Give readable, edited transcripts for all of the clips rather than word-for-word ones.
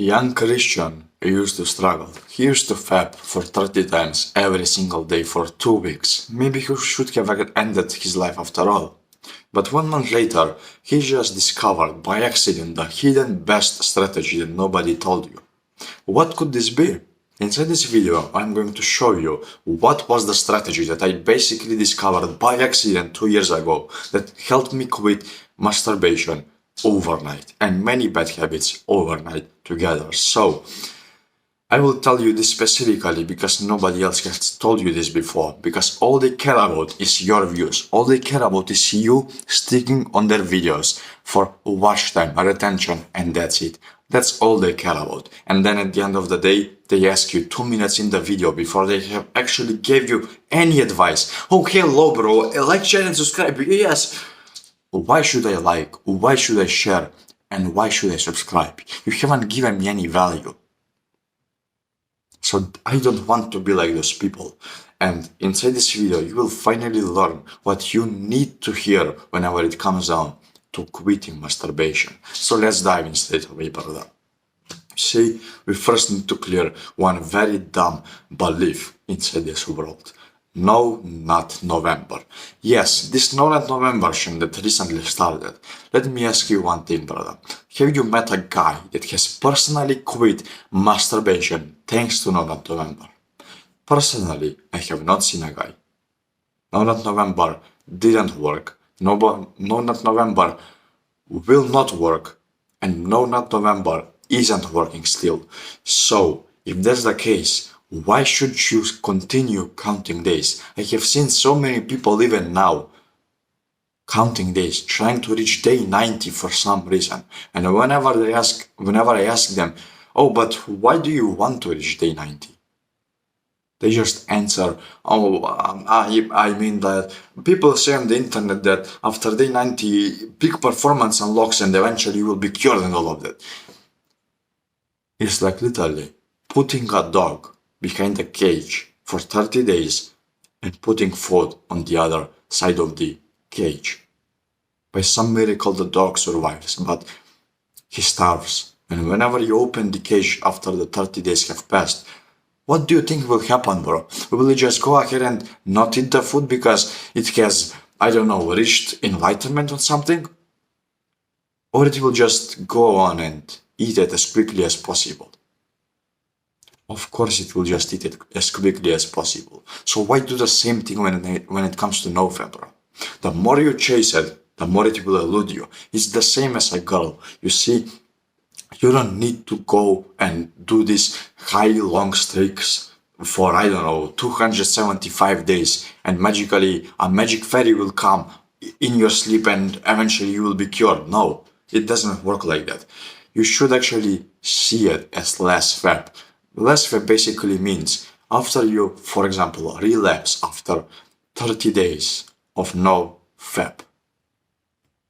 Young Christian used to struggle. He used to fap for 30 times every single day for 2 weeks. Maybe he should have ended his life after all. But 1 month later, he just discovered by accident the hidden best strategy that nobody told you. What could this be? Inside this video, I'm going to show you what was the strategy that I basically discovered by accident 2 years ago that helped me quit masturbation overnight and many bad habits overnight together. So, I will tell you this specifically because nobody else has told you this before, because all they care about is your views. All they care about is you sticking on their videos for watch time, retention, and that's it. That's all they care about. And then at the end of the day, they ask you 2 minutes in the video before they have actually gave you any advice. Oh, hello, bro. Like, share, and subscribe. Yes. Why should I like? Why should I share? And why should I subscribe? You haven't given me any value. So I don't want to be like those people. And inside this video, you will finally learn what you need to hear whenever it comes down to quitting masturbation. So let's dive in straight away, brother. See, we first need to clear one very dumb belief inside this world. No, not November. Yes, this No Not November thing that recently started. Let me ask you one thing, brother. Have you met a guy that has personally quit masturbation thanks to No Not November? Personally, I have not seen a guy. No Not November didn't work. No Not November will not work. And No Not November isn't working still. So, if that's the case, why should you continue counting days? I have seen so many people even now counting days, trying to reach day 90 for some reason. And whenever I ask them, oh, but why do you want to reach day 90? They just answer, I mean that people say on the internet that after day 90, peak performance unlocks and eventually you will be cured and all of that. It's like literally putting a dog behind a cage for 30 days and putting food on the other side of the cage. By some miracle, the dog survives, but he starves. And whenever you open the cage after the 30 days have passed, what do you think will happen, bro? Will you just go ahead and not eat the food because it has, I don't know, reached enlightenment or something? Or it will just go on and eat it as quickly as possible? Of course it will just eat it as quickly as possible. So why do the same thing when it comes to NoFap, bro? The more you chase it, the more it will elude you. It's the same as a girl. You see, you don't need to go and do these high long streaks for, I don't know, 275 days and magically a magic fairy will come in your sleep and eventually you will be cured. No, it doesn't work like that. You should actually see it as less fap. Less fap basically means after you, for example, relapse after 30 days of no fap,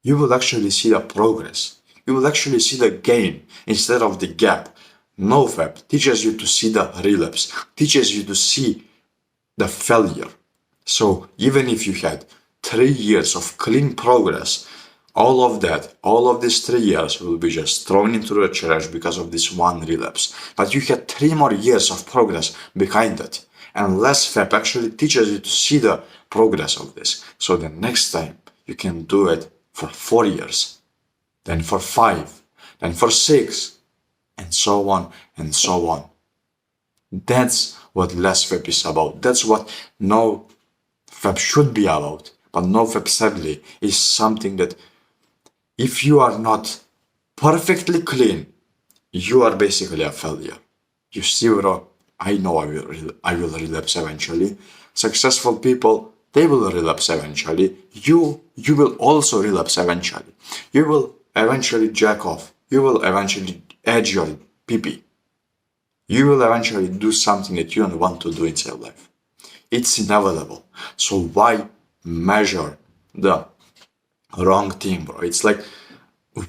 you will actually see the progress. You will actually see the gain instead of the gap. NoFap teaches you to see the relapse, teaches you to see the failure. So even if you had 3 years of clean progress, all of these 3 years will be just thrown into the trash because of this one relapse. But you had 3 more years of progress behind it. And less fap actually teaches you to see the progress of this. So the next time you can do it for 4 years, then for 5, then for 6, and so on and so on. That's what less fap is about. That's what NoFap should be about. But NoFap sadly is something that if you are not perfectly clean, you are basically a failure. You see, bro, I know I will relapse eventually. Successful people, they will relapse eventually. You will also relapse eventually. You will eventually jack off. You will eventually edge your pee-pee. You will eventually do something that you don't want to do in your life. It's inevitable. So why measure the wrong thing, bro? It's like,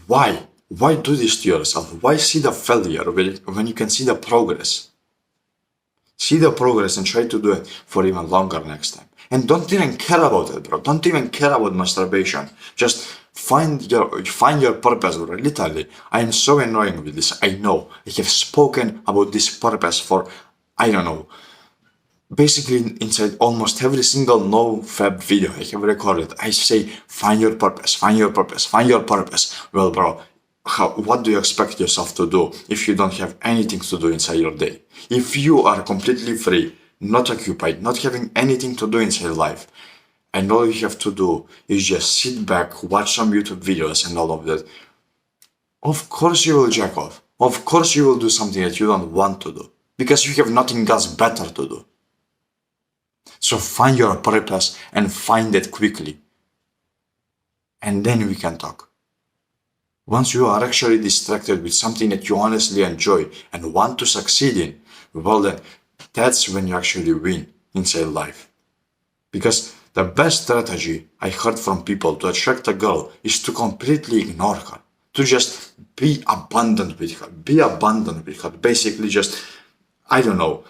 why? Why do this to yourself? Why see the failure when you can see the progress? See the progress and try to do it for even longer next time. And don't even care about it, bro. Don't even care about masturbation. Just Find your purpose, bro. Literally, I am so annoying with this. I know. I have spoken about this purpose for, I don't know, basically inside almost every single NoFap video I have recorded. I say, find your purpose, find your purpose, find your purpose. Well, bro, what do you expect yourself to do if you don't have anything to do inside your day? If you are completely free, not occupied, not having anything to do inside life, and all you have to do is just sit back, watch some YouTube videos and all of that, of course you will jack off. Of course you will do something that you don't want to do, because you have nothing else better to do. So find your purpose and find it quickly. And then we can talk. Once you are actually distracted with something that you honestly enjoy and want to succeed in, well then, that's when you actually win inside life. Because the best strategy I heard from people to attract a girl is to completely ignore her. To just be abundant with her. Be abundant with her. Basically just, I don't know,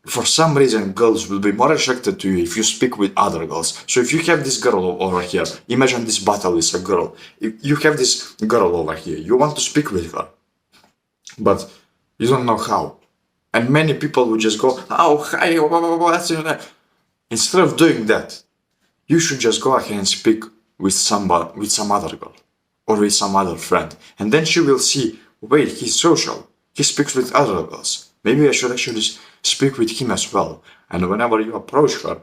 for some reason girls will be more attracted to you if you speak with other girls. So if you have this girl over here, imagine this battle is a girl. If you have this girl over here, you want to speak with her, but you don't know how. And many people will just go, oh, hi, what's your name? Instead of doing that, you should just go ahead and speak with some other girl or with some other friend. And then she will see, wait, he's social. He speaks with other girls. Maybe I should actually speak with him as well. And whenever you approach her,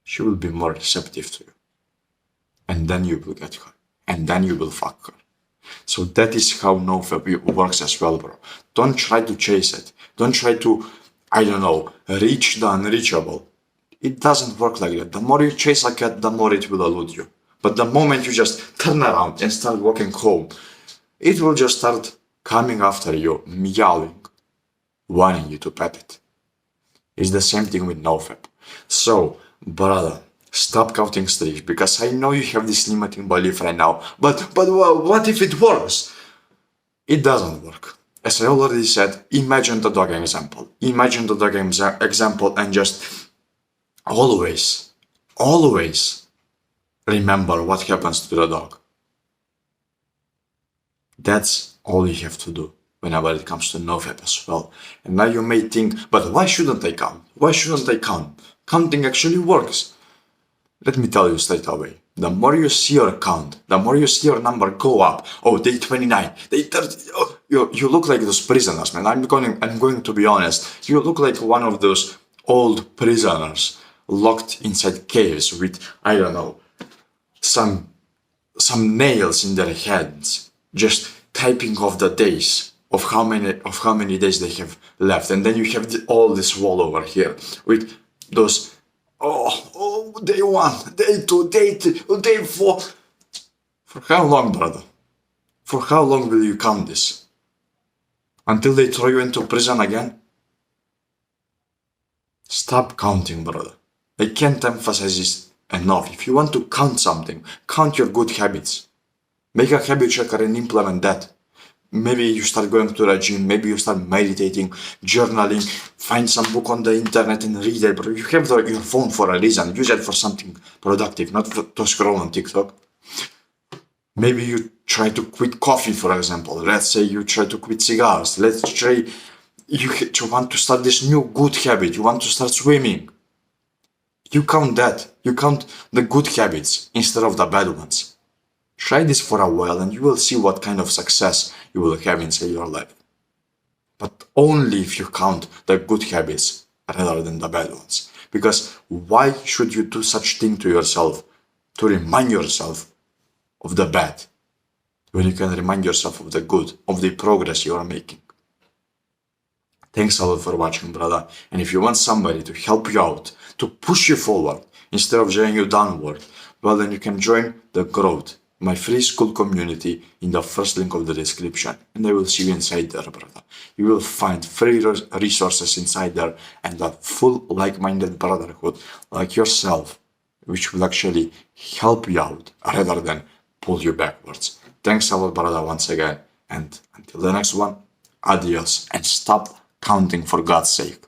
she will be more receptive to you. And then you will get her. And then you will fuck her. So that is how NoFap works as well, bro. Don't try to chase it. Don't try to, I don't know, reach the unreachable. It doesn't work like that. The more you chase a cat, the more it will elude you. But the moment you just turn around and start walking home, it will just start coming after you, meowing, wanting you to pet it. It's the same thing with NoFap. So, brother, stop counting streaks, because I know you have this limiting belief right now. But well, what if it works? It doesn't work. As I already said, imagine the dog example. Imagine the dog example and just always remember what happens to the dog. That's all you have to do whenever it comes to NoFap as well. And now you may think, but why shouldn't I count? Why shouldn't I count? Counting actually works. Let me tell you straight away. The more you see your count, the more you see your number go up. Oh, day 29, day 30. Oh, you look like those prisoners, man. I'm going to be honest. You look like one of those old prisoners locked inside caves with, I don't know, some nails in their heads, just typing off the days of how many days they have left. And then you have all this wall over here with those, day 1, day 2, day 3, day 4. For how long, brother? For how long will you count this? Until they throw you into prison again? Stop counting, brother. I can't emphasize this enough. If you want to count something, count your good habits. Make a habit checker and implement that. Maybe you start going to the gym, maybe you start meditating, journaling, find some book on the internet and read it. But you have your phone for a reason. Use it for something productive, not to scroll on TikTok. Maybe you try to quit coffee, for example. Let's say you try to quit cigars. Let's try, you want to start this new good habit. You want to start swimming. You count that. You count the good habits instead of the bad ones. Try this for a while and you will see what kind of success you will have inside your life. But only if you count the good habits rather than the bad ones. Because why should you do such thing to yourself to remind yourself of the bad when you can remind yourself of the good, of the progress you are making? Thanks a lot for watching, brother. And if you want somebody to help you out, to push you forward instead of dragging you downward, well then you can join the Growth, my free school community, in the first link of the description. And I will see you inside there, brother. You will find free resources inside there and a full like-minded brotherhood like yourself, which will actually help you out rather than pull you backwards. Thanks a lot, brother, once again. And until the next one, adios, and stop counting for God's sake.